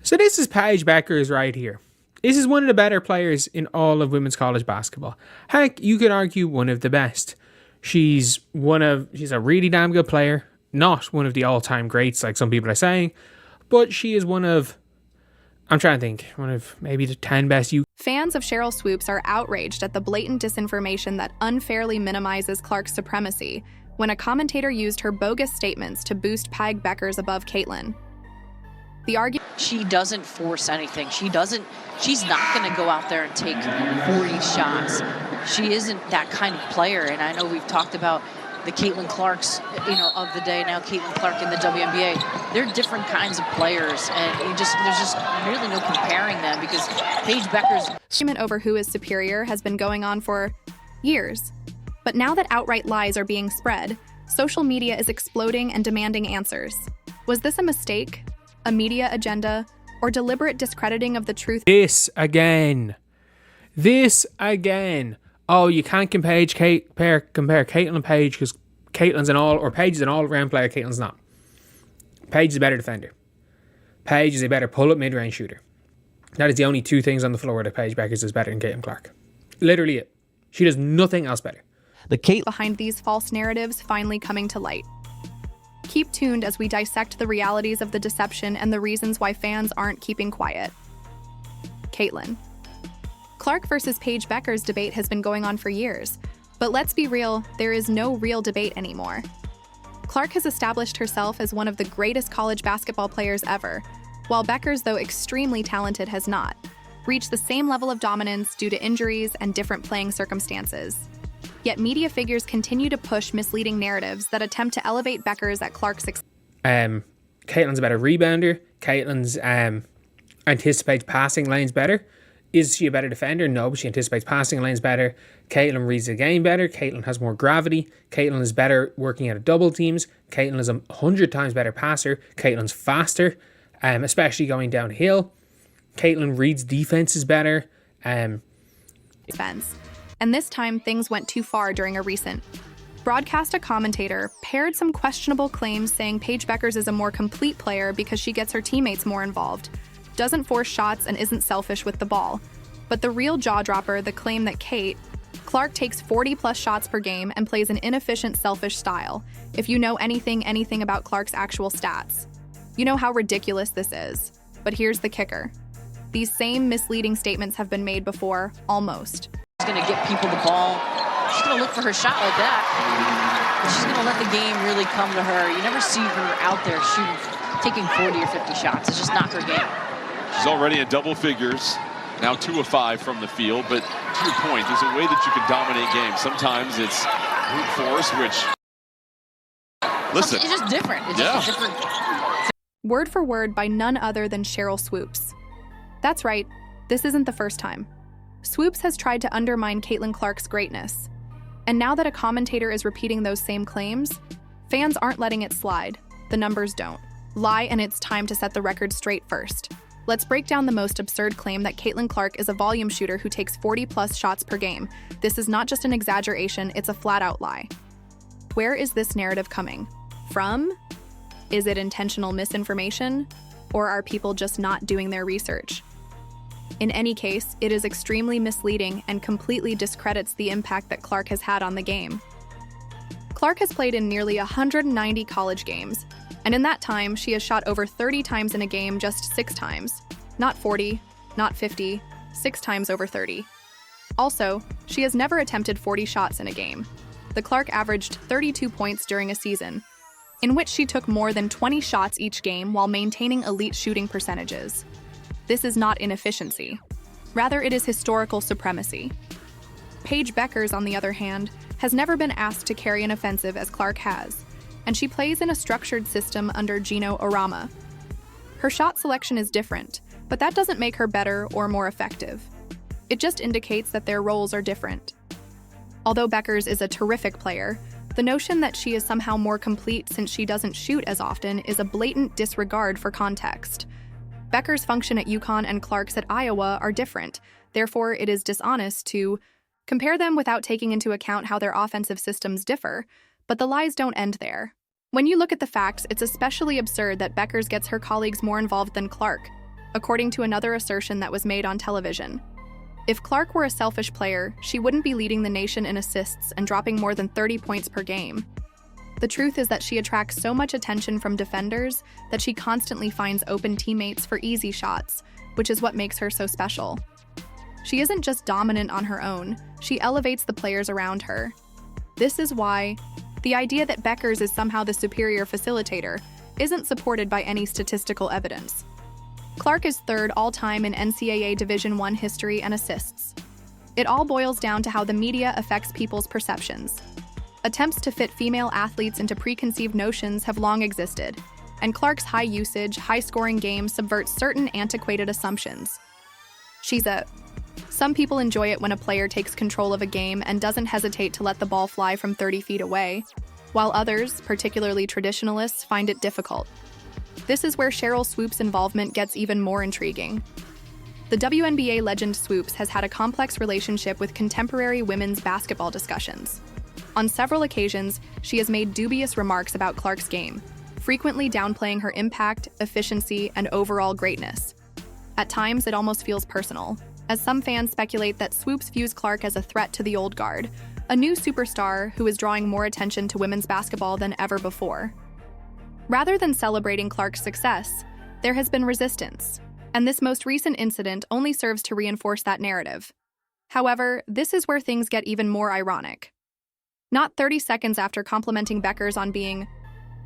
So this is Paige Bueckers right here. This is one of the better players in all of women's college basketball. Heck, you could argue one of the best. She's a really damn good player. Not one of the all-time greats like some people are saying, but she is one of maybe the 10 best Fans of Sheryl Swoopes are outraged at the blatant disinformation that unfairly minimizes Clark's supremacy when a commentator used her bogus statements to boost Paige Bueckers above Caitlin. She doesn't force anything. She's not going to go out there and take 40 shots. She isn't that kind of player. And I know we've talked about the Caitlin Clarks, of the day, now Caitlin Clark in the WNBA. They're different kinds of players, and there's just really no comparing them because Paige Bueckers' argument over who is superior has been going on for years. But now that outright lies are being spread, social media is exploding and demanding answers. Was this a mistake, a media agenda, or deliberate discrediting of the truth? This again. Oh, you can't compare Caitlin and Paige because Caitlin's Paige is an all-around player. Caitlin's not. Paige is a better defender. Paige is a better pull-up mid-range shooter. That is the only two things on the floor that Paige Bueckers is better than Caitlin Clark. Literally it. She does nothing else better. Behind these false narratives finally coming to light. Keep tuned as we dissect the realities of the deception and the reasons why fans aren't keeping quiet. Caitlin. Clark versus Paige Bueckers debate has been going on for years, but let's be real, there is no real debate anymore. Clark has established herself as one of the greatest college basketball players ever, while Bueckers, though extremely talented, has not reached the same level of dominance due to injuries and different playing circumstances. Yet media figures continue to push misleading narratives that attempt to elevate Bueckers at Clark's success. Caitlin's a better rebounder. Caitlin's anticipates passing lanes better. Is she a better defender? No, but she anticipates passing lanes better. Caitlin reads the game better. Caitlin has more gravity. Caitlin is better working out of double teams. Caitlin is 100 times better passer. Caitlin's faster, especially going downhill. Caitlin reads defenses better. Defense. And this time, things went too far during a recent broadcast. A commentator paired some questionable claims saying Paige Bueckers is a more complete player because she gets her teammates more involved, doesn't force shots, and isn't selfish with the ball. But the real jaw-dropper, the claim that Clark takes 40-plus shots per game and plays an inefficient, selfish style. If you know anything about Clark's actual stats, you know how ridiculous this is. But here's the kicker. These same misleading statements have been made before, almost. She's going to get people the ball. She's going to look for her shot like that. And she's going to let the game really come to her. You never see her out there taking 40 or 50 shots. It's just not her game. She's already in double figures, now 2 of 5 from the field. But to your point, there's a way that you can dominate games. Sometimes it's brute force, which, listen. It's just different. It's just a different. Word for word by none other than Sheryl Swoopes. That's right, this isn't the first time. Swoopes has tried to undermine Caitlin Clark's greatness. And now that a commentator is repeating those same claims, fans aren't letting it slide. The numbers don't lie, and it's time to set the record straight first. Let's break down the most absurd claim that Caitlin Clark is a volume shooter who takes 40-plus shots per game. This is not just an exaggeration, it's a flat-out lie. Where is this narrative coming from? Is it intentional misinformation? Or are people just not doing their research? In any case, it is extremely misleading and completely discredits the impact that Clark has had on the game. Clark has played in nearly 190 college games, and in that time, she has shot over 30 times in a game just 6 times. Not 40, not 50, 6 times over 30. Also, she has never attempted 40 shots in a game. The Clark averaged 32 points during a season, in which she took more than 20 shots each game while maintaining elite shooting percentages. This is not inefficiency. Rather, it is historical supremacy. Paige Bueckers, on the other hand, has never been asked to carry an offensive as Clark has, and she plays in a structured system under Gino Arama. Her shot selection is different, but that doesn't make her better or more effective. It just indicates that their roles are different. Although Bueckers is a terrific player, the notion that she is somehow more complete since she doesn't shoot as often is a blatant disregard for context. Bueckers' function at UConn and Clark's at Iowa are different, therefore it is dishonest to compare them without taking into account how their offensive systems differ, but the lies don't end there. When you look at the facts, it's especially absurd that Bueckers gets her colleagues more involved than Clark. according to another assertion that was made on television. If Clark were a selfish player, she wouldn't be leading the nation in assists and dropping more than 30 points per game. The truth is that she attracts so much attention from defenders that she constantly finds open teammates for easy shots, which is what makes her so special. She isn't just dominant on her own, she elevates the players around her. This is why the idea that Bueckers is somehow the superior facilitator isn't supported by any statistical evidence. Clark is third all-time in NCAA Division I history and assists. It all boils down to how the media affects people's perceptions. Attempts to fit female athletes into preconceived notions have long existed, and Clark's high-usage, high-scoring game subverts certain antiquated assumptions. Some people enjoy it when a player takes control of a game and doesn't hesitate to let the ball fly from 30 feet away, while others, particularly traditionalists, find it difficult. This is where Sheryl Swoopes' involvement gets even more intriguing. The WNBA legend Swoopes has had a complex relationship with contemporary women's basketball discussions. On several occasions, she has made dubious remarks about Clark's game, frequently downplaying her impact, efficiency, and overall greatness. At times, it almost feels personal, as some fans speculate that Swoopes views Clark as a threat to the old guard, a new superstar who is drawing more attention to women's basketball than ever before. Rather than celebrating Clark's success, there has been resistance, and this most recent incident only serves to reinforce that narrative. However, this is where things get even more ironic. Not 30 seconds after complimenting Bueckers on being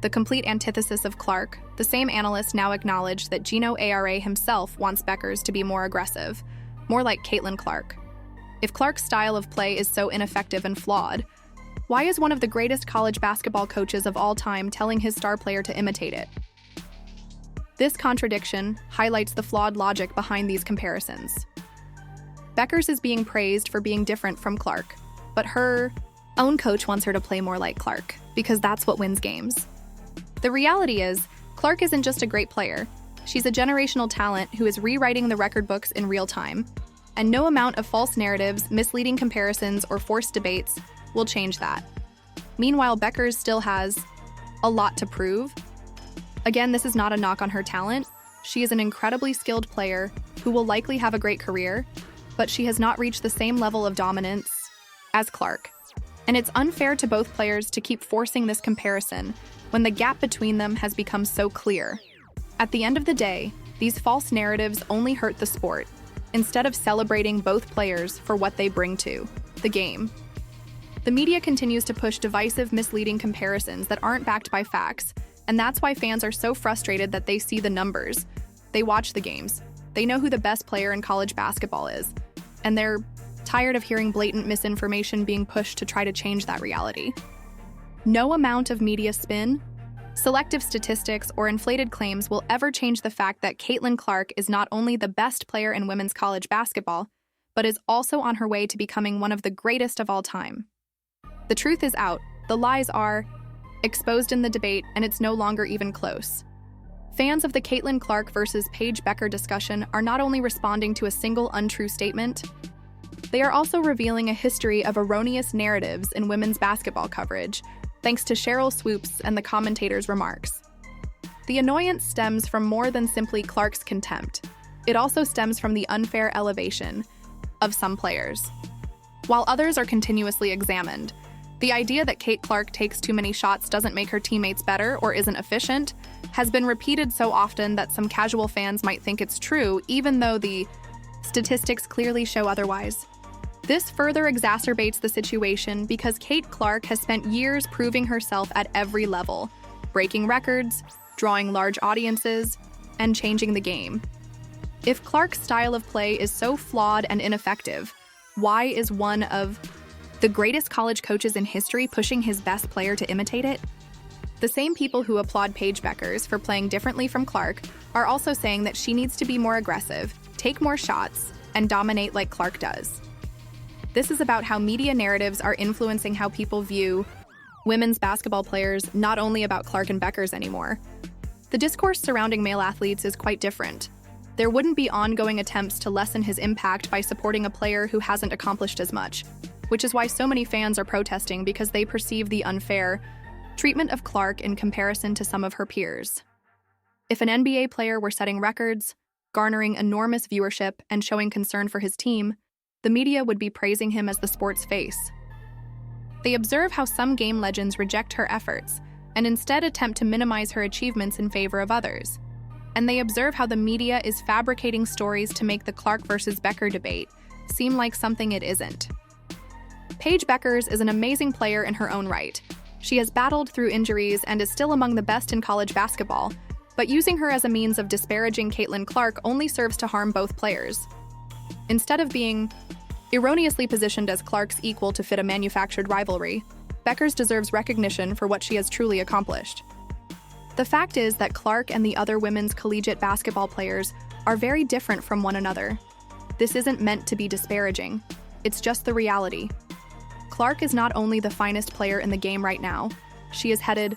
the complete antithesis of Clark, the same analyst now acknowledged that Gino Ara himself wants Bueckers to be more aggressive, more like Caitlin Clark. If Clark's style of play is so ineffective and flawed, why is one of the greatest college basketball coaches of all time telling his star player to imitate it? This contradiction highlights the flawed logic behind these comparisons. Bueckers is being praised for being different from Clark, but her own coach wants her to play more like Clark, because that's what wins games. The reality is, Clark isn't just a great player. She's a generational talent who is rewriting the record books in real time, and no amount of false narratives, misleading comparisons, or forced debates will change that. Meanwhile, Bueckers still has a lot to prove. Again, this is not a knock on her talent. She is an incredibly skilled player who will likely have a great career, but she has not reached the same level of dominance as Clark. And it's unfair to both players to keep forcing this comparison when the gap between them has become so clear. At the end of the day, these false narratives only hurt the sport, instead of celebrating both players for what they bring to the game. The media continues to push divisive, misleading comparisons that aren't backed by facts, and that's why fans are so frustrated that they see the numbers. They watch the games. They know who the best player in college basketball is, and they're tired of hearing blatant misinformation being pushed to try to change that reality. No amount of media spin, selective statistics, or inflated claims will ever change the fact that Caitlin Clark is not only the best player in women's college basketball, but is also on her way to becoming one of the greatest of all time. The truth is out, the lies are exposed in the debate, and it's no longer even close. Fans of the Caitlin Clark versus Paige Bueckers discussion are not only responding to a single untrue statement, they are also revealing a history of erroneous narratives in women's basketball coverage, thanks to Sheryl Swoopes and the commentators' remarks. The annoyance stems from more than simply Clark's contempt. It also stems from the unfair elevation of some players. While others are continuously examined, the idea that Cait Clark takes too many shots doesn't make her teammates better or isn't efficient has been repeated so often that some casual fans might think it's true, even though the statistics clearly show otherwise. This further exacerbates the situation because Cait Clark has spent years proving herself at every level, breaking records, drawing large audiences, and changing the game. If Clark's style of play is so flawed and ineffective, why is one of the greatest college coaches in history pushing his best player to imitate it? The same people who applaud Paige Bueckers for playing differently from Clark are also saying that she needs to be more aggressive, take more shots, and dominate like Clark does. This is about how media narratives are influencing how people view women's basketball players, not only about Clark and Bueckers anymore. The discourse surrounding male athletes is quite different. There wouldn't be ongoing attempts to lessen his impact by supporting a player who hasn't accomplished as much, which is why so many fans are protesting because they perceive the unfair treatment of Clark in comparison to some of her peers. If an NBA player were setting records, garnering enormous viewership and showing concern for his team, the media would be praising him as the sport's face. They observe how some game legends reject her efforts and instead attempt to minimize her achievements in favor of others. And they observe how the media is fabricating stories to make the Clark versus Bueckers debate seem like something it isn't. Paige Bueckers is an amazing player in her own right. She has battled through injuries and is still among the best in college basketball, but using her as a means of disparaging Caitlin Clark only serves to harm both players. Instead of being erroneously positioned as Clark's equal to fit a manufactured rivalry, Bueckers deserves recognition for what she has truly accomplished. The fact is that Clark and the other women's collegiate basketball players are very different from one another. This isn't meant to be disparaging. It's just the reality. Clark is not only the finest player in the game right now, she is headed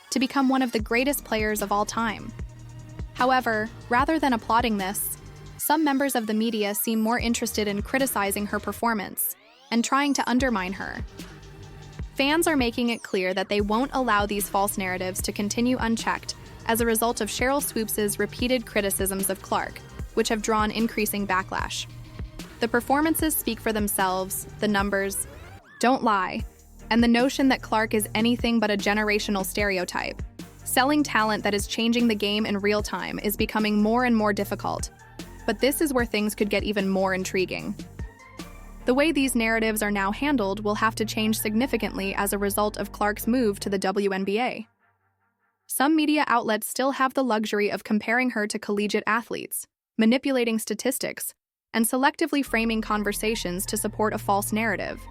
to become one of the greatest players of all time. However, rather than applauding this, some members of the media seem more interested in criticizing her performance and trying to undermine her. Fans are making it clear that they won't allow these false narratives to continue unchecked as a result of Sheryl Swoopes' repeated criticisms of Clark, which have drawn increasing backlash. The performances speak for themselves, the numbers don't lie, and the notion that Clark is anything but a generational stereotype. Selling talent that is changing the game in real time is becoming more and more difficult. But this is where things could get even more intriguing. The way these narratives are now handled will have to change significantly as a result of Clark's move to the WNBA. Some media outlets still have the luxury of comparing her to collegiate athletes, manipulating statistics, and selectively framing conversations to support a false narrative.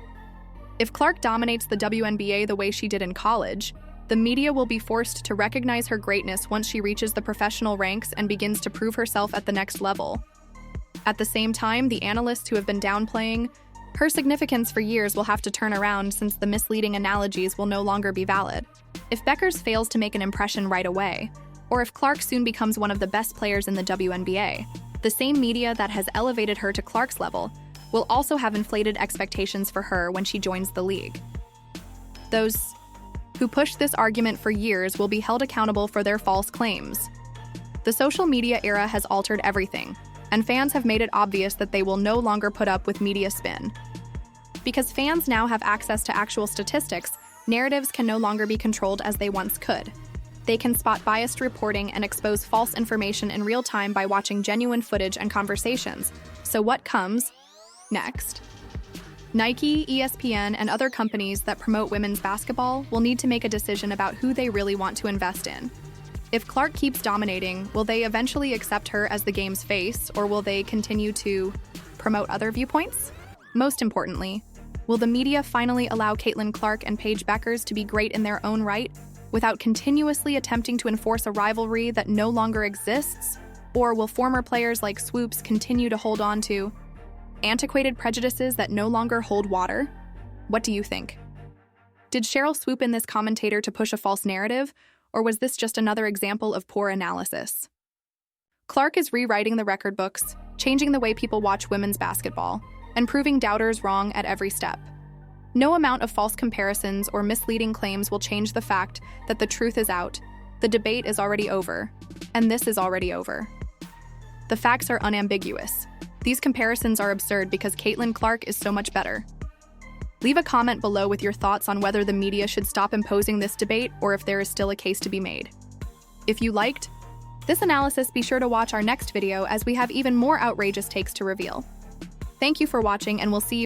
If Clark dominates the WNBA the way she did in college, the media will be forced to recognize her greatness once she reaches the professional ranks and begins to prove herself at the next level. At the same time, the analysts who have been downplaying her significance for years will have to turn around since the misleading analogies will no longer be valid. If Bueckers fails to make an impression right away, or if Clark soon becomes one of the best players in the WNBA, the same media that has elevated her to Clark's level will also have inflated expectations for her when she joins the league. Those who pushed this argument for years will be held accountable for their false claims. The social media era has altered everything, and fans have made it obvious that they will no longer put up with media spin. Because fans now have access to actual statistics, narratives can no longer be controlled as they once could. They can spot biased reporting and expose false information in real time by watching genuine footage and conversations. So what comes next? Nike, ESPN, and other companies that promote women's basketball will need to make a decision about who they really want to invest in. If Clark keeps dominating, will they eventually accept her as the game's face, or will they continue to promote other viewpoints? Most importantly, will the media finally allow Caitlin Clark and Paige Bueckers to be great in their own right, without continuously attempting to enforce a rivalry that no longer exists? Or will former players like Swoopes continue to hold on to antiquated prejudices that no longer hold water? What do you think? Did Sheryl swoop in this commentator to push a false narrative, or was this just another example of poor analysis? Clark is rewriting the record books, changing the way people watch women's basketball, and proving doubters wrong at every step. No amount of false comparisons or misleading claims will change the fact that the truth is out, the debate is already over, and this is already over. The facts are unambiguous. These comparisons are absurd because Caitlin Clark is so much better. Leave a comment below with your thoughts on whether the media should stop imposing this debate or if there is still a case to be made. If you liked this analysis, be sure to watch our next video as we have even more outrageous takes to reveal. Thank you for watching, and we'll see you